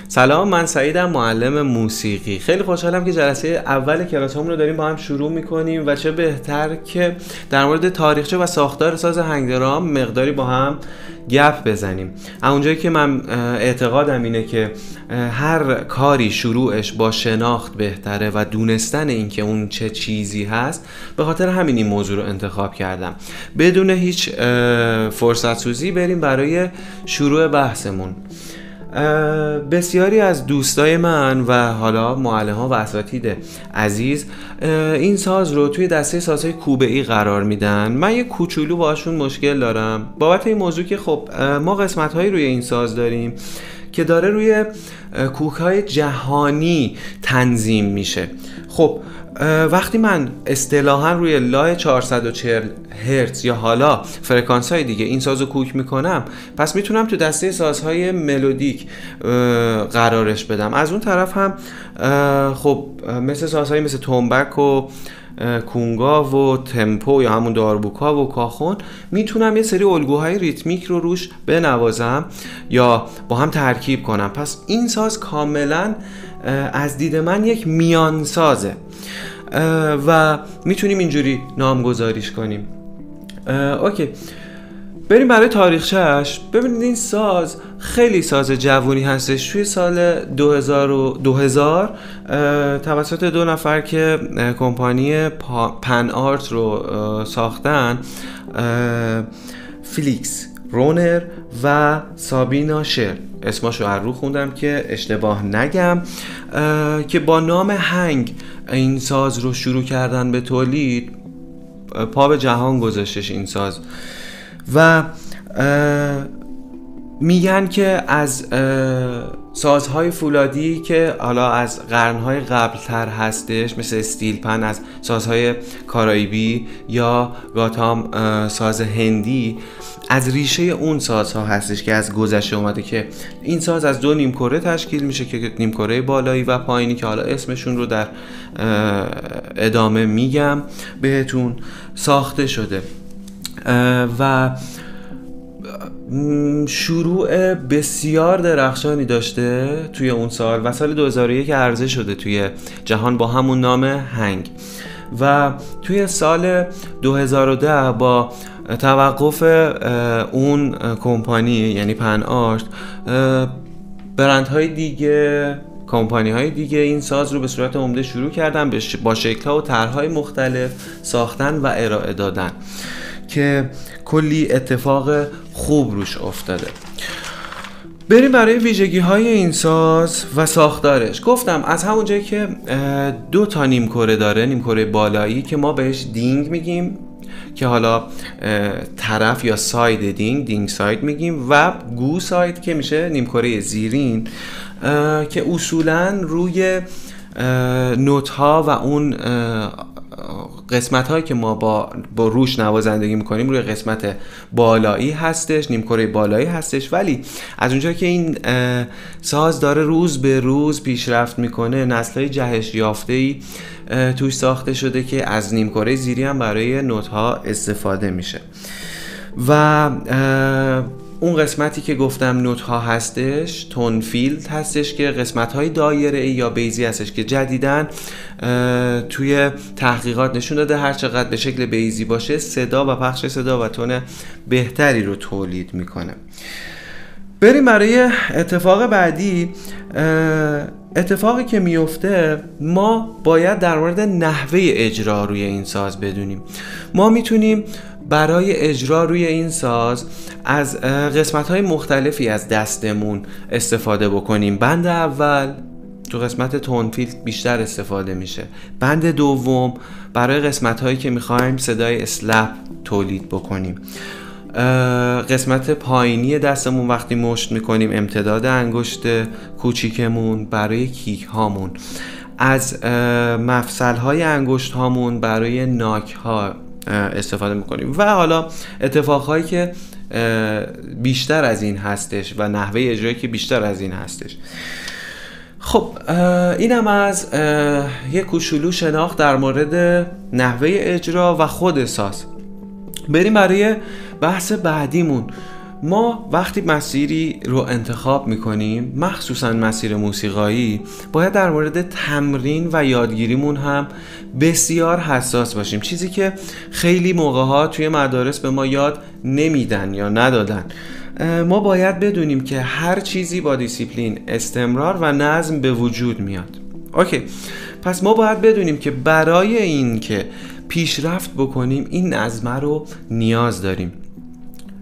سلام، من سعیدم، معلم موسیقی. خیلی خوشحالم که جلسه اول کلاسمون رو داریم با هم شروع میکنیم و چه بهتر که در مورد تاریخچه و ساختار ساز هنگ درام مقداری با هم گپ بزنیم. اونجایی که من اعتقادم اینه که هر کاری شروعش با شناخت بهتره و دونستن این که اون چه چیزی هست، به خاطر همین این موضوع رو انتخاب کردم. بدون هیچ فرصت سوزی بریم برای شروع بحثمون. بسیاری از دوستای من و حالا معلم‌ها و اساتید عزیز این ساز رو توی دسته سازهای کوبه‌ای قرار میدن. من یه کوچولو باشون مشکل دارم بابت این موضوع که خب ما قسمت‌هایی روی این ساز داریم که داره روی کوک‌های جهانی تنظیم میشه. خب وقتی من اصطلاحاً روی لای 440 هرتز یا حالا فرکانس‌های دیگه این سازو کوک میکنم، پس میتونم تو دسته سازهای ملودیک قرارش بدم. از اون طرف هم خب مثل سازهایی مثل تنبک و کونگا و تمپو یا همون داربوکا و کاخون میتونم یه سری الگوهای ریتمیک رو روش بنوازم یا با هم ترکیب کنم. پس این ساز کاملا از دید من یک میان سازه و میتونیم اینجوری نامگذاریش کنیم. اوکی، بریم برای تاریخچه‌اش. ببینید این ساز خیلی ساز جوونی هستش. توی سال 2000 توسط دو نفر که کمپانی پن آرت رو ساختن، فلیکس رونر و سابینا شر، اسماشو از رو خوندم که اشتباه نگم، که با نام هنگ این ساز رو شروع کردن به تولید. پا به جهان گذاشتش این ساز و میگن که از سازهای فولادی که حالا از قرنهای قبلتر هستش، مثل استیل پن از سازهای کارائیبی یا گاتام ساز هندی، از ریشه اون سازها هستش که از گذشته اومده، که این ساز از دو نیمکره تشکیل میشه که نیمکره بالایی و پایینی که حالا اسمشون رو در ادامه میگم بهتون، ساخته شده و شروع بسیار درخشانی داشته توی اون سال و سال 2001 عرضه شده توی جهان با همون نام هنگ. و توی سال 2010 با توقف اون کمپانی یعنی پن آرت، برندهای دیگه، کمپانی‌های دیگه این ساز رو به صورت عمده شروع کردن با شکل‌ها و طرح‌های مختلف ساختن و ارائه دادن که کلی اتفاق خوب روش افتاده. بریم برای ویژگی‌های این ساز و ساختارش. گفتم از همون جایی که دو تا نیمکره داره، نیمکره بالایی که ما بهش دینگ میگیم که حالا طرف یا ساید دینگ ساید میگیم، و گو ساید که میشه نیمکره زیرین که اصولاً روی نوت ها و اون قسمت هایی که ما با روش نوازندگی میکنیم روی قسمت بالایی هستش، نیمکره بالایی هستش. ولی از اونجا که این ساز داره روز به روز پیشرفت میکنه، نسل‌های جهش یافته‌ای توش ساخته شده که از نیمکره زیری هم برای نوت ها استفاده میشه. و اون قسمتی که گفتم نوت ها هستش، تون فیلد هستش که قسمت های دایره یا بیزی هستش که جدیداً توی تحقیقات نشون داده هر چقدر به شکل بیزی باشه صدا و پخش صدا و تون بهتری رو تولید میکنه. بریم برای اتفاق بعدی. اتفاقی که میفته، ما باید در مورد نحوه اجرا روی این ساز بدونیم. ما میتونیم برای اجرا روی این ساز از قسمت‌های مختلفی از دستمون استفاده بکنیم. بند اول تو قسمت تون فیلد بیشتر استفاده میشه. بند دوم برای قسمت‌هایی که می‌خوایم صدای اسلپ تولید بکنیم. قسمت پایینی دستمون وقتی مشت میکنیم، امتداد انگشت کوچیکمون برای کیک هامون، از مفصل های انگشت هامون برای ناک ها استفاده میکنیم و حالا اتفاقهایی که بیشتر از این هستش و نحوه اجرایی که بیشتر از این هستش. خب اینم از یک کوچولو شناخت در مورد نحوه اجرا و خود ساز. بریم برای بحث بعدیمون. ما وقتی مسیری رو انتخاب میکنیم، مخصوصا مسیر موسیقایی، باید در مورد تمرین و یادگیریمون هم بسیار حساس باشیم، چیزی که خیلی موقع‌ها توی مدارس به ما یاد نمیدن یا ندادن. ما باید بدونیم که هر چیزی با دیسیپلین، استمرار و نظم به وجود میاد. اوکی، پس ما باید بدونیم که برای این که پیشرفت بکنیم این نظم رو نیاز داریم.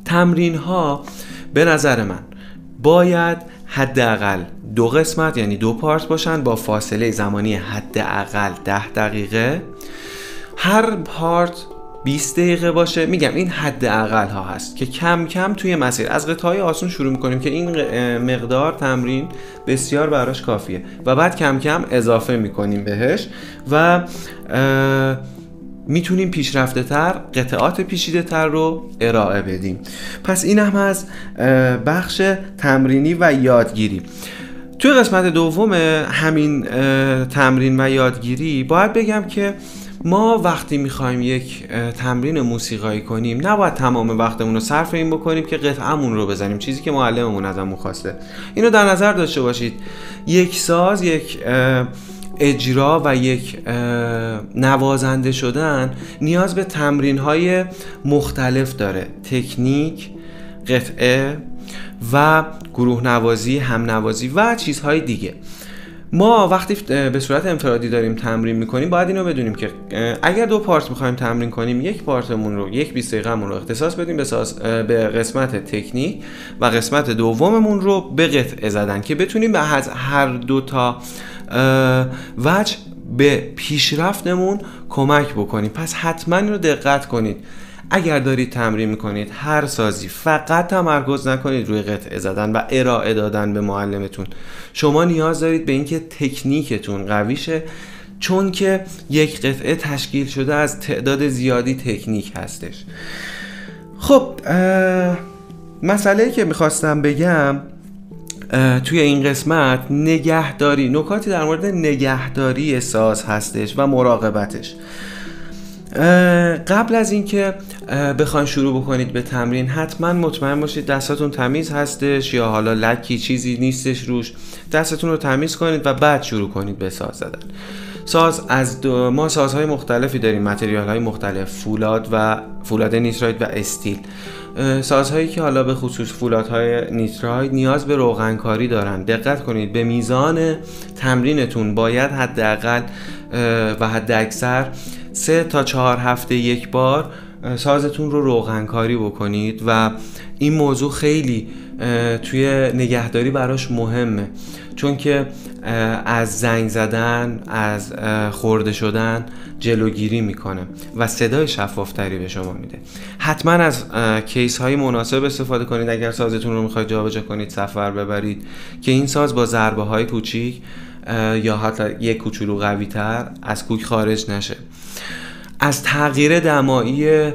تمرین ها به نظر من باید حداقل 2 قسمت، یعنی 2 پارت باشن با فاصله زمانی حداقل 10 دقیقه. هر پارت 20 دقیقه باشه. میگم این حداقل ها هست که کم کم توی مسیر از قطعه‌های آسون شروع میکنیم که این مقدار تمرین بسیار براش کافیه و بعد کم کم اضافه میکنیم بهش و میتونیم پیشرفته تر، قطعات پیچیده تر رو ارائه بدیم. پس این هم از بخش تمرینی و یادگیری. توی قسمت دوم همین تمرین و یادگیری باید بگم که ما وقتی میخوایم یک تمرین موسیقایی کنیم نباید تمام وقتمون رو صرف این بکنیم که قطعمون رو بزنیم، چیزی که معلممون ازمون خواسته. اینو در نظر داشته باشید، یک ساز، یک اجرا و یک نوازنده شدن نیاز به تمرین‌های مختلف داره: تکنیک، قطعه و گروه نوازی، هم نوازی و چیزهای دیگه. ما وقتی به صورت انفرادی داریم تمرین میکنیم باید اینو بدونیم که اگر 2 پارت میخوایم تمرین کنیم، یک پارتمون رو، یک 20 دقیقه‌مون رو اختصاص بدیم به قسمت تکنیک و قسمت دوممون رو به قطعه زدن که بتونیم به هر 2 تا وجه به پیشرفتمون کمک بکنیم. پس حتما اینو دقت کنید. اگر دارید تمرین میکنید هر سازی فقط تمرکز نکنید روی قطعه زدن و ارائه دادن به معلمتون. شما نیاز دارید به اینکه تکنیکتون قوی شه، چون که یک قطعه تشکیل شده از تعداد زیادی تکنیک هستش. خب مسئله‌ای که میخواستم بگم توی این قسمت نگهداری، نکاتی در مورد نگهداری ساز هستش و مراقبتش. قبل از اینکه بخواین شروع بکنید به تمرین حتما مطمئن باشید دستاتون تمیز هستش یا حالا لکی چیزی نیستش روش. دستتون رو تمیز کنید و بعد شروع کنید به ساز زدن. ما سازهای مختلفی داریم، متریال های مختلف، فولاد نیتراید و استیل. سازهایی که حالا به خصوص فولادهای نیتراید نیاز به روغنکاری دارن. دقت کنید به میزان تمرینتون باید حداقل و حد اکثر 3 تا 4 هفته یک بار سازتون رو روغنکاری بکنید و این موضوع خیلی توی نگهداری براش مهمه، چون که از زنگ زدن، از خورده شدن جلوگیری میکنه و صدای شفافتری به شما میده. حتما از کیس های مناسب استفاده کنید. اگر سازتون رو میخواید جابجا کنید، سفر ببرید، که این ساز با ضربه های کوچیک یا حتی یک کوچولو قوی تر از کوک خارج نشه. از تغییر دمایی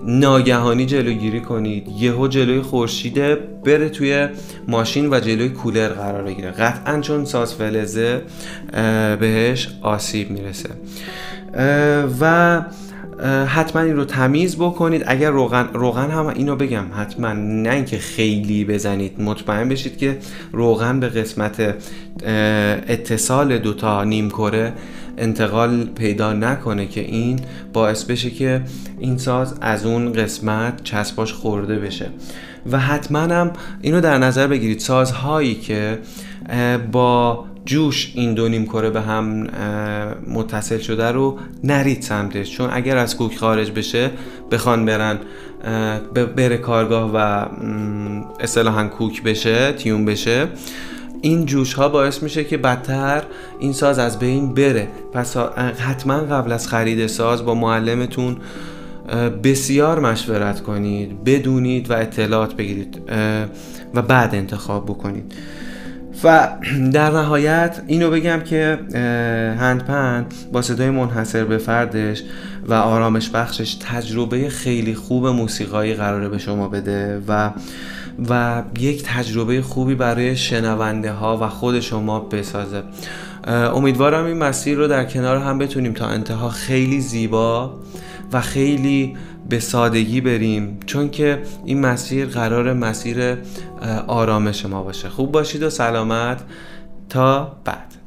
ناگهانی جلوگیری کنید. یهو جلوی خورشید بره توی ماشین و جلوی کولر قرار بگیره، قطعا چون ساز فلزه بهش آسیب میرسه. و حتما این رو تمیز بکنید. اگر روغن هم اینو بگم حتما نه اینکه خیلی بزنید، مطمئن بشید که روغن به قسمت اتصال 2 تا نیمکره انتقال پیدا نکنه که این باعث بشه که این ساز از اون قسمت چسباش خورده بشه. و حتما هم اینو در نظر بگیرید سازهایی که با جوش این 2 نیمکره به هم متصل شده رو نرید سمتش، چون اگر از کوک خارج بشه بخوان بره کارگاه و اصطلاحاً کوک بشه، تیون بشه، این جوش ها باعث میشه که بدتر این ساز از بین بره. پس حتما قبل از خرید ساز با معلمتون بسیار مشورت کنید، بدونید و اطلاعات بگیرید و بعد انتخاب بکنید. و در نهایت اینو بگم که هندپن با صدای منحصر به فردش و آرامش بخشش تجربه خیلی خوب موسیقایی قراره به شما بده و یک تجربه خوبی برای شنونده ها و خود شما بسازه. امیدوارم این مسیر رو در کنار هم بتونیم تا انتها خیلی زیبا و خیلی به سادگی بریم، چون که این مسیر قرار مسیر آرامش ما باشه. خوب باشید و سلامت، تا بعد.